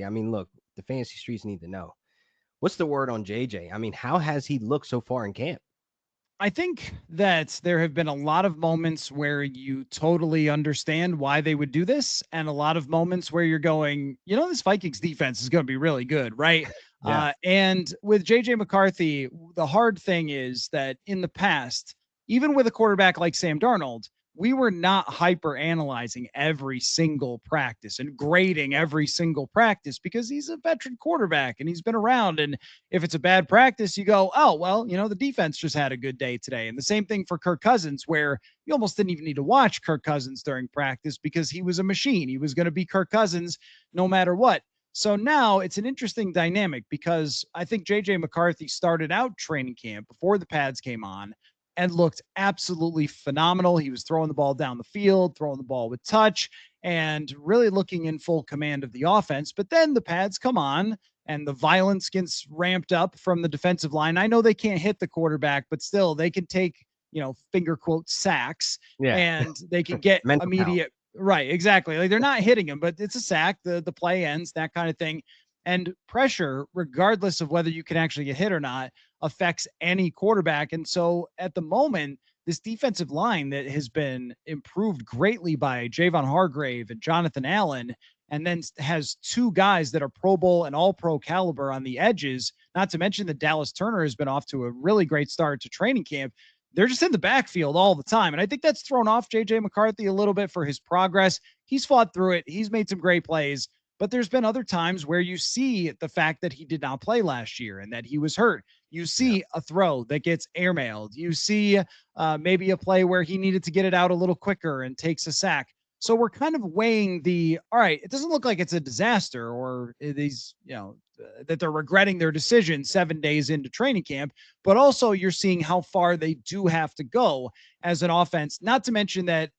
I mean, look, the fantasy streets need to know. What's the word on JJ? I mean, how has he looked so far in camp? I think that there have been a lot of moments where you totally understand why they would do this, and a lot of moments where you're going, this Vikings defense is going to be really good, right? Yeah. And with JJ McCarthy, the hard thing is that in the past, even with a quarterback like Sam Darnold, we were not hyper analyzing every single practice and grading every single practice because he's a veteran quarterback and he's been around. And if it's a bad practice, you go, oh, well, the defense just had a good day today. And the same thing for Kirk Cousins, where you almost didn't even need to watch Kirk Cousins during practice because he was a machine. He was going to be Kirk Cousins no matter what. So now it's an interesting dynamic because I think JJ McCarthy started out training camp before the pads came on and looked absolutely phenomenal. He was throwing the ball down the field, throwing the ball with touch, and really looking in full command of the offense. But then the pads come on and the violence gets ramped up from the defensive line. I know they can't hit the quarterback, but still they can take, finger quote sacks, Yeah. and they can get Mental count. immediate right, exactly. Like they're not hitting him, but it's a sack, the play ends, that kind of thing. And pressure, regardless of whether you can actually get hit or not, affects any quarterback. And so at the moment, this defensive line that has been improved greatly by Javon Hargrave and Jonathan Allen, and then has two guys that are Pro Bowl and All Pro caliber on the edges. Not to mention that Dallas Turner has been off to a really great start to training camp. They're just in the backfield all the time. And I think that's thrown off JJ McCarthy a little bit for his progress. He's fought through it, he's made some great plays. But there's been other times where you see the fact that he did not play last year and that he was hurt. You Yeah. see a throw that gets airmailed. You see maybe a play where he needed to get it out a little quicker and takes a sack. So we're kind of weighing all right, it doesn't look like it's a disaster or these, that they're regretting their decision 7 days into training camp, but also you're seeing how far they do have to go as an offense, not to mention that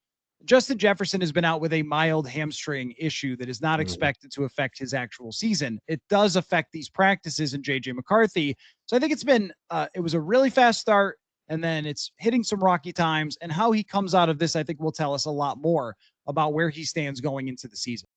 Justin Jefferson has been out with a mild hamstring issue that is not Mhm. expected to affect his actual season. It does affect these practices in JJ McCarthy. So I think it was a really fast start and then it's hitting some rocky times, and how he comes out of this, I think will tell us a lot more about where he stands going into the season.